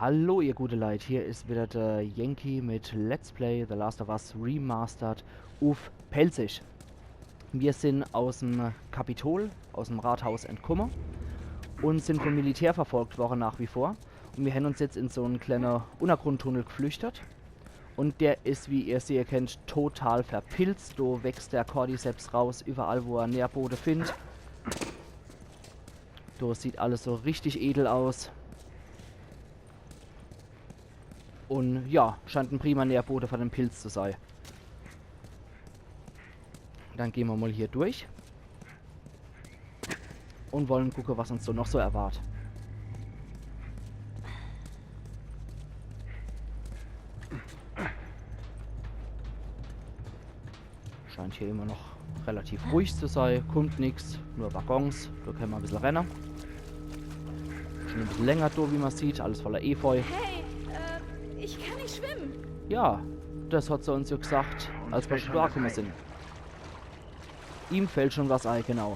Hallo ihr gute Leute, hier ist wieder der Yankee mit Let's Play The Last of Us Remastered auf Pelzig. Wir sind aus dem Kapitol, aus dem Rathaus entkommen und sind vom Militär verfolgt worden nach wie vor. Und wir haben uns jetzt in so einen kleinen Untergrundtunnel geflüchtet. Und der ist, wie ihr sie erkennt, total verpilzt. Da wächst der Cordyceps raus, überall wo er Nährboden findet. Da sieht alles so richtig edel aus. Und ja, scheint ein prima Nährboden von dem Pilz zu sein. Dann gehen wir mal hier durch. Und wollen gucken, was uns so noch so erwartet. Scheint hier immer noch relativ ruhig zu sein. Kommt nichts, nur Waggons. Da können wir ein bisschen rennen. Schon ein bisschen länger da, wie man sieht. Alles voller Efeu. Hey, ich kann nicht schwimmen. Ja, das hat sie uns ja gesagt, als wir schon da gekommen sind. Ihm fällt schon was ein, genau.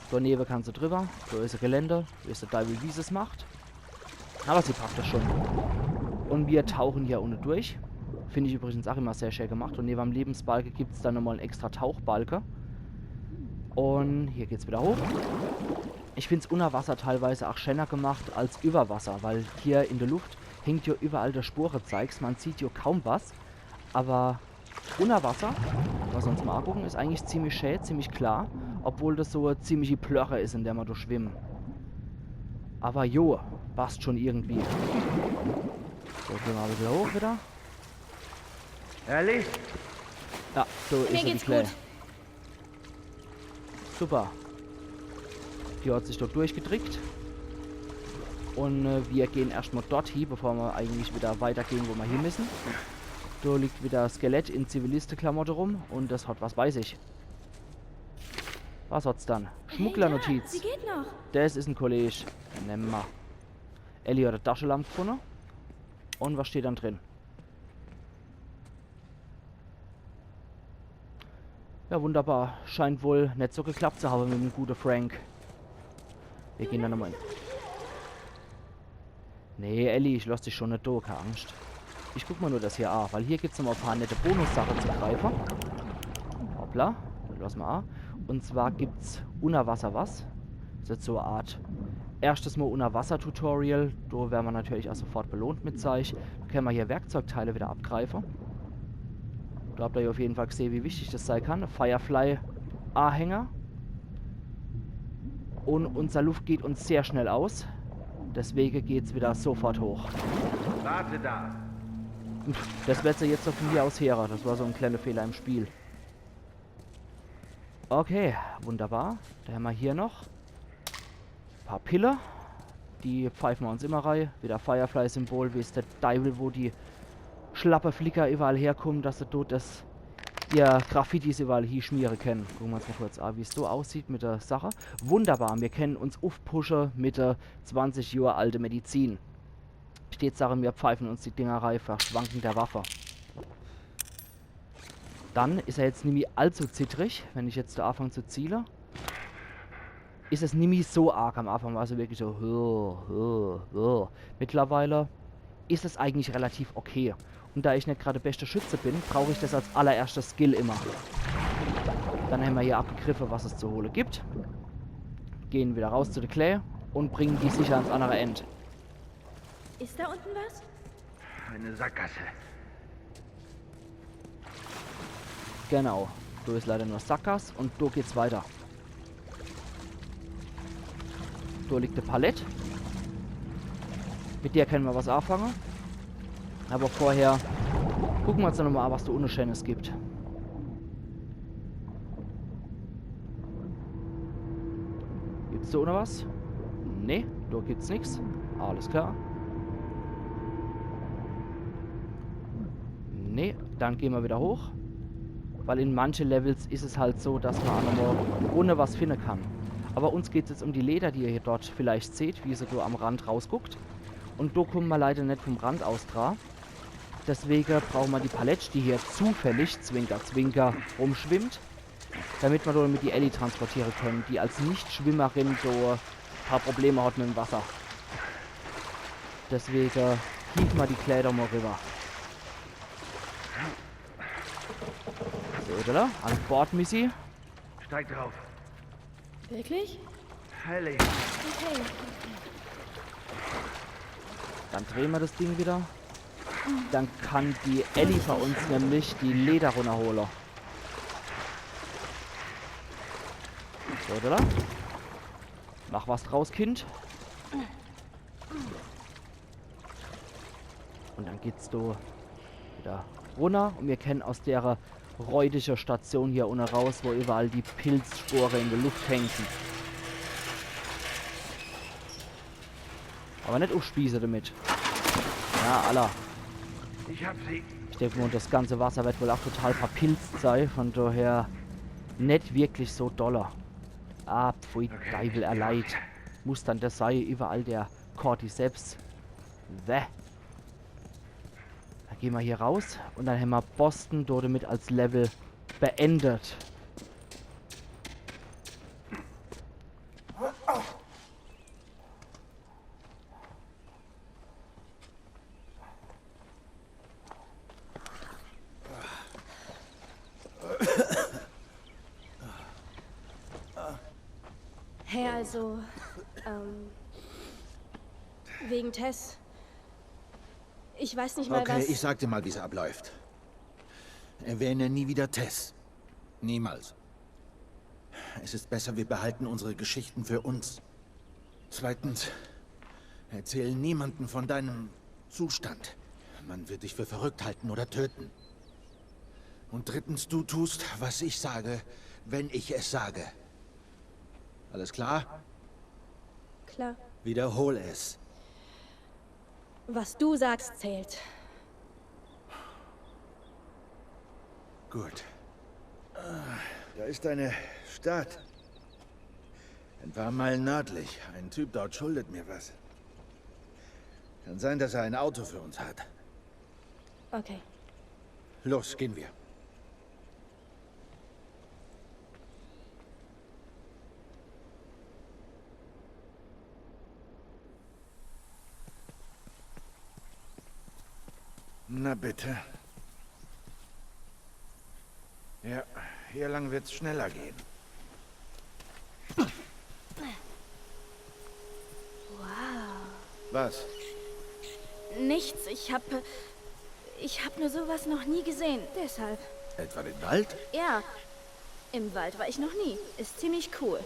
Daneben kannst du drüber. Da ist ein Geländer. Da ist der Teufel, wie sie es macht. Aber sie packt das schon. Und wir tauchen hier unten durch. Finde ich übrigens auch immer sehr schön gemacht. Und neben dem Lebensbalken gibt es dann nochmal einen extra Tauchbalken. Und hier geht es wieder hoch. Ich finde es unter Wasser teilweise auch schöner gemacht als über Wasser. Weil hier in der Luft hängt ja überall der Spurenzeig. Man sieht ja kaum was. Aber unter Wasser, was wir uns mal angucken, ist eigentlich ziemlich schön, ziemlich klar. Obwohl das so eine ziemliche Plörre ist, in der wir da schwimmen. Aber jo, passt schon irgendwie. So, gehen wir mal wieder hoch wieder. Ehrlich? Ja, so ist Mir er, die geht's Clay. gut. Super. Die hat sich dort durchgedrückt. Und wir gehen erstmal dorthin, bevor wir eigentlich wieder weitergehen, wo wir hin müssen. Da liegt wieder ein Skelett in Zivilistenklamotte rum und das hat, was weiß ich. Was hat's dann? Schmugglernotiz. Sie geht noch. Das ist ein Kollege. Nehmen wir. Ellie hat eine Taschenlampe gefunden. Und was steht dann drin? Ja, wunderbar. Scheint wohl nicht so geklappt zu haben mit dem guten Frank. Wir gehen dann nochmal in. Nee, Ellie, ich lass dich schon nicht da, keine Angst. Ich guck mal nur das hier an, weil hier gibt es nochmal ein paar nette Bonussachen zu greifen. Hoppla, dann lassen wir an. Und zwar gibt es Unterwasser was. Das ist jetzt so eine Art erstes Mal Unterwasser-Tutorial. Da werden wir natürlich auch sofort belohnt mit Zeug. Da können wir hier Werkzeugteile wieder abgreifen. Da habt ihr auf jeden Fall gesehen, wie wichtig das sein kann. Firefly-Anhänger. Und unser Luft geht uns sehr schnell aus. Deswegen geht es wieder sofort hoch. Warte da. Das wird sie jetzt so von hier aus her. Das war so ein kleiner Fehler im Spiel. Okay, wunderbar. Da haben wir hier noch ein paar Pille. Die pfeifen wir uns immer rein. Wieder Firefly-Symbol, wie ist der Teufel, wo die schlappe Flicker überall herkommen, dass sie dort das ihr Graffitis überall hier schmieren können. Gucken wir uns mal kurz an, wie es so aussieht mit der Sache. Wunderbar, wir können uns aufpushen mit der 20 Jahre alte Medizin. Steht Sache, wir pfeifen uns die Dinger rein, verschwanken der Waffe. Dann ist er jetzt nicht mehr allzu zittrig, wenn ich jetzt da anfange zu zielen. Ist es nicht mehr so arg am Anfang, war es wirklich so. Mittlerweile ist es eigentlich relativ okay. Und da ich nicht gerade beste Schütze bin, brauche ich das als allererstes Skill immer. Dann haben wir hier abgegriffen, was es zu holen gibt. Gehen wieder raus zu der Clay und bringen die sicher ans andere Ende. Ist da unten was? Eine Sackgasse. Genau. Da ist leider nur Sackgasse und da geht's weiter. Da liegt eine Palette. Mit der können wir was anfangen. Aber vorher gucken wir uns dann nochmal an, was da unten Schönes gibt. Gibt's da unten was? Nee, da gibt's nichts. Alles klar. Nee, dann gehen wir wieder hoch. Weil in manchen Levels ist es halt so, dass man auch nochmal ohne was finden kann. Aber uns geht es jetzt um die Leder, die ihr hier dort vielleicht seht, wie sie so am Rand rausguckt. Und da kommen wir leider nicht vom Rand aus dran. Deswegen brauchen wir die Palette, die hier zufällig, Zwinker, Zwinker, rumschwimmt. Damit wir damit die Ellie transportieren können, die als Nicht-Schwimmerin so ein paar Probleme hat mit dem Wasser. Deswegen hieven wir die Kleider mal rüber. So, oder? An Bord, Missy. Steig drauf. Wirklich? Heilig. Okay. Dann drehen wir das Ding wieder. Dann kann die Ellie bei uns nämlich die Leder runterholen. So, oder? Mach was draus, Kind. Und dann geht's da wieder runter. Und wir kennen aus der räudigen Station hier unten raus, wo überall die Pilzspore in der Luft hängen. Aber nicht aufspießen damit. Ja, Allah. Ich hab sie. Ich denke mal, das ganze Wasser wird wohl auch total verpilzt sein. Von daher nicht wirklich so doller. Ah, pfui, Teufel erleid. Muss dann das sein, überall der Cordyceps. Wäh. Dann gehen wir hier raus und dann haben wir Boston dort mit als Level beendet. Hey, also, wegen Tess. Ich weiß nicht mal, Okay, was... ich sag dir mal, wie es abläuft. Erwähne nie wieder Tess. Niemals. Es ist besser, wir behalten unsere Geschichten für uns. Zweitens, erzähl niemanden von deinem Zustand. Man wird dich für verrückt halten oder töten. Und drittens, du tust, was ich sage, wenn ich es sage. Alles klar? Klar. Wiederhol es. Was du sagst, zählt. Gut. Da ist eine Stadt. Ein paar Meilen nördlich. Ein Typ dort schuldet mir was. Kann sein, dass er ein Auto für uns hat. Okay. Los, gehen wir. Na bitte. Ja, hier lang wird's schneller gehen. Wow. Was? Nichts, ich hab nur sowas noch nie gesehen. Deshalb. Etwa den Wald? Ja. Im Wald war ich noch nie. Ist ziemlich cool.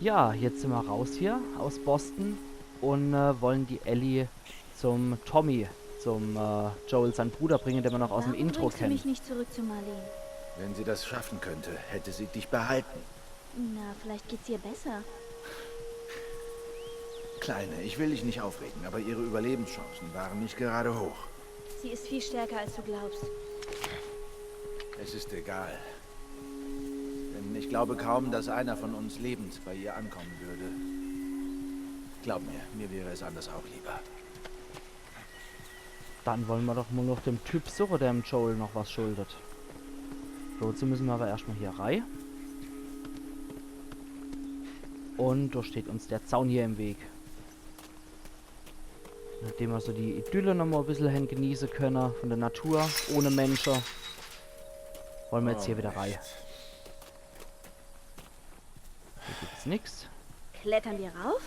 Ja, jetzt sind wir raus hier aus Boston und wollen die Ellie zum Tommy, zum Joel, seinen Bruder, bringen, den wir noch aus dem Warum Intro bringst du kennen. mich nicht zurück zu Marlene? Wenn sie das schaffen könnte, hätte sie dich behalten. Na, vielleicht geht's ihr besser. Kleine, ich will dich nicht aufregen, aber ihre Überlebenschancen waren nicht gerade hoch. Sie ist viel stärker, als du glaubst. Es ist egal. Denn ich glaube kaum, dass einer von uns lebend bei ihr ankommen würde. Glaub mir wäre es anders auch lieber. Dann wollen wir doch mal noch dem Typ suchen, der dem Joel noch was schuldet. Dazu müssen wir aber erstmal hier rein. Und da steht uns der Zaun hier im Weg. Nachdem wir so die Idylle noch mal ein bisschen genießen können von der Natur, ohne Menschen, wollen wir jetzt hier wieder rein. Hier gibt's nichts. Klettern wir rauf?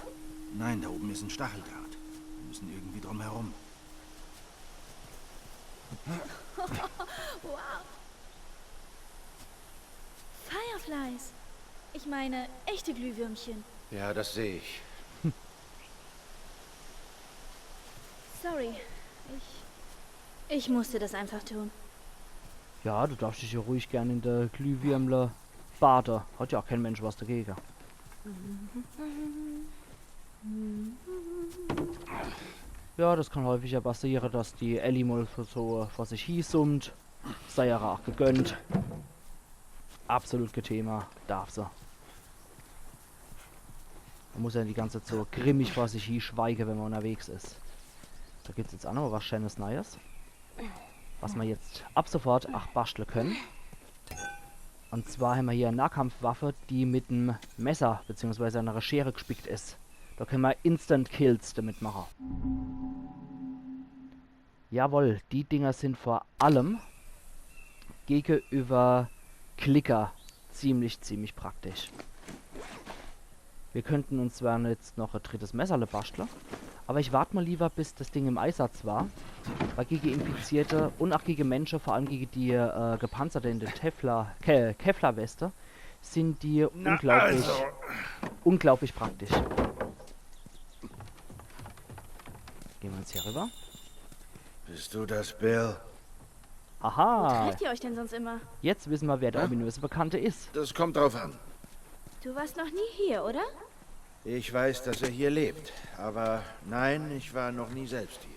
Nein, da oben ist ein Stacheldraht. Wir müssen irgendwie drum herum. Wow. Fireflies. Ich meine, echte Glühwürmchen. Ja, das sehe ich. Sorry. Ich musste das einfach tun. Ja, du darfst dich ja ruhig gerne in der Glühwürmle baden. Hat ja auch kein Mensch was dagegen. Ja, das kann häufig ja passieren, dass die Ellie mal so vor sich hin summt. Sei ja auch gegönnt. Absolut kein Thema. Darf sie. Man muss ja die ganze Zeit so grimmig vor sich hin schweigen, wenn man unterwegs ist. Da gibt es jetzt auch noch was Schönes Neues. Was wir jetzt ab sofort auch basteln können. Und zwar haben wir hier eine Nahkampfwaffe, die mit einem Messer bzw. einer Schere gespickt ist. Da können wir Instant Kills damit machen. Jawohl, die Dinger sind vor allem gegenüber Klicker ziemlich praktisch. Wir könnten uns zwar jetzt noch ein drittes Messerle basteln, aber ich warte mal lieber, bis das Ding im Einsatz war. Weil gegen Infizierte und auch gegen Menschen, vor allem gegen die Gepanzerte in der Kevlar-Weste, sind die unglaublich praktisch. Gehen wir jetzt hier rüber. Bist du das, Bill? Wo Aha, trefft ihr euch denn sonst immer? jetzt wissen wir, wer der ominöse Bekannte ist. Das kommt drauf an. Du warst noch nie hier, oder? Ich weiß, dass er hier lebt. Aber nein, ich war noch nie selbst hier.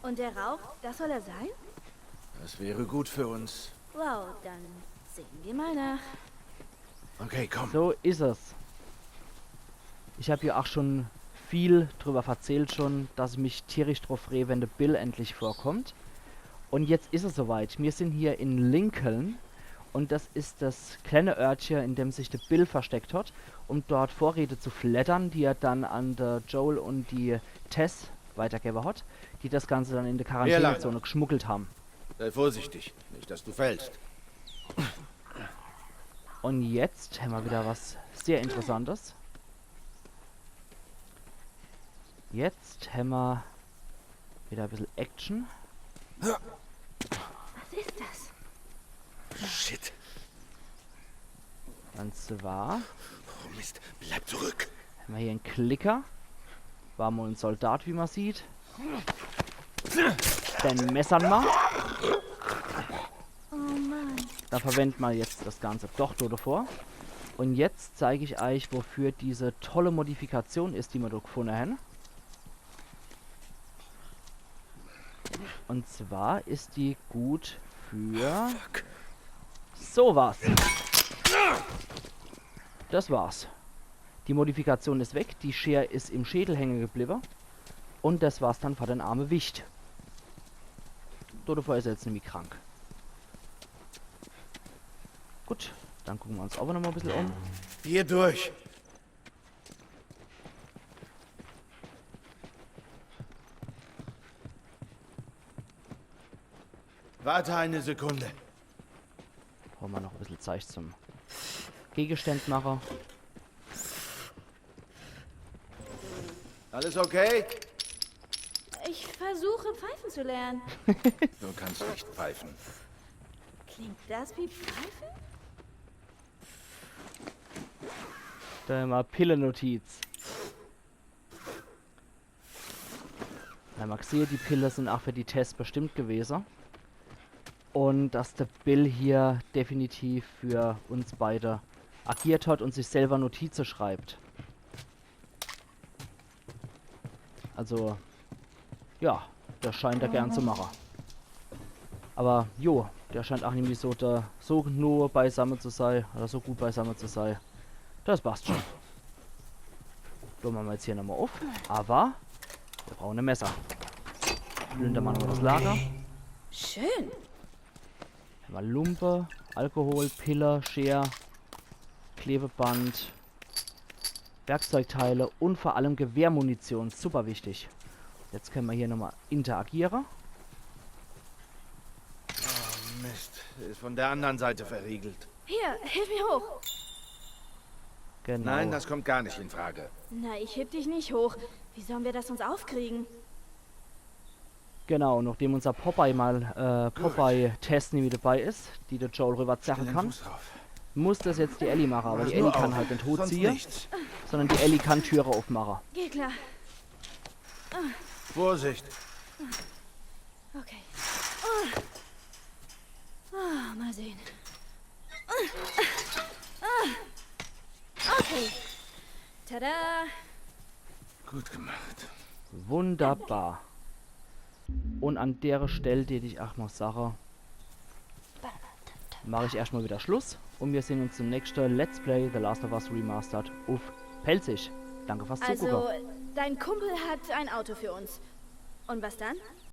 Und der Rauch, das soll er sein? Das wäre gut für uns. Wow, dann sehen wir mal nach. Okay, komm. So ist es. Ich habe ja auch schon viel drüber erzählt schon, dass ich mich tierisch drauf freue, wenn der Bill endlich vorkommt. Und jetzt ist es soweit. Wir sind hier in Lincoln und das ist das kleine Örtchen, in dem sich der Bill versteckt hat, um dort Vorräte zu flattern, die er dann an der Joel und die Tess weitergegeben hat, die das Ganze dann in der Quarantänezone geschmuggelt haben. Sei vorsichtig, nicht, dass du fällst. Und jetzt haben wir wieder was sehr Interessantes. Jetzt haben wir wieder ein bisschen Action. Was ist das? Shit. Und zwar Oh Mist, bleib zurück. haben wir hier einen Klicker. War mal ein Soldat, wie man sieht. Den messern wir. Oh Mann. Da verwenden wir jetzt das Ganze doch davor. Und jetzt zeige ich euch, wofür diese tolle Modifikation ist, die wir da gefunden haben. Und zwar ist die gut für sowas. Das war's. Die Modifikation ist weg, die Schere ist im Schädel hängen geblieben. Und das war's dann für den armen Wicht. Davor ist er jetzt nämlich krank. Gut, dann gucken wir uns aber noch mal ein bisschen um. Hier durch. Warte eine Sekunde. Brauchen wir noch ein bisschen Zeit zum Gegenständmacher. Alles okay? Ich versuche pfeifen zu lernen. Du kannst nicht pfeifen. Klingt das wie Pfeifen? Da haben wir Pillennotiz. Na, man sieht, die Pille sind auch für die Tests bestimmt gewesen. Und dass der Bill hier definitiv für uns beide agiert hat und sich selber Notizen schreibt. Also, ja, der scheint er gern zu machen. Aber, jo, der scheint auch nämlich so, so nur beisammen zu sein, oder so gut beisammen zu sein. Das passt schon. So, machen wir jetzt hier nochmal auf. Aber, wir brauchen ein Messer. Plündern wir nochmal das Lager. Schön. Haben wir Lumpe, Alkohol, Pille, Schere, Klebeband, Werkzeugteile und vor allem Gewehrmunition. Super wichtig. Jetzt können wir hier nochmal interagieren. Oh Mist, ist von der anderen Seite verriegelt. Hier, hilf mir hoch. Genau. Nein, das kommt gar nicht in Frage. Na, ich heb dich nicht hoch. Wie sollen wir das uns aufkriegen? Genau, nachdem unser Popeye mal Popeye-Test nie dabei ist, die der Joel rüberzerren kann, Fuß drauf. muss das jetzt die Ellie machen. Aber die Nur Ellie kann auf, halt nicht tot sonst ziehen, nichts. sondern die Ellie kann Türe aufmachen. Geht klar. Vorsicht. Okay. Mal sehen. Okay. Tada. Gut gemacht. Wunderbar. Und an der Stelle, die ich auch noch sage, mache ich erstmal wieder Schluss. Und wir sehen uns zum nächsten Let's Play The Last of Us Remastered auf Pelzig. Danke fürs Zugucken. Also, dein Kumpel hat ein Auto für uns. Und was dann?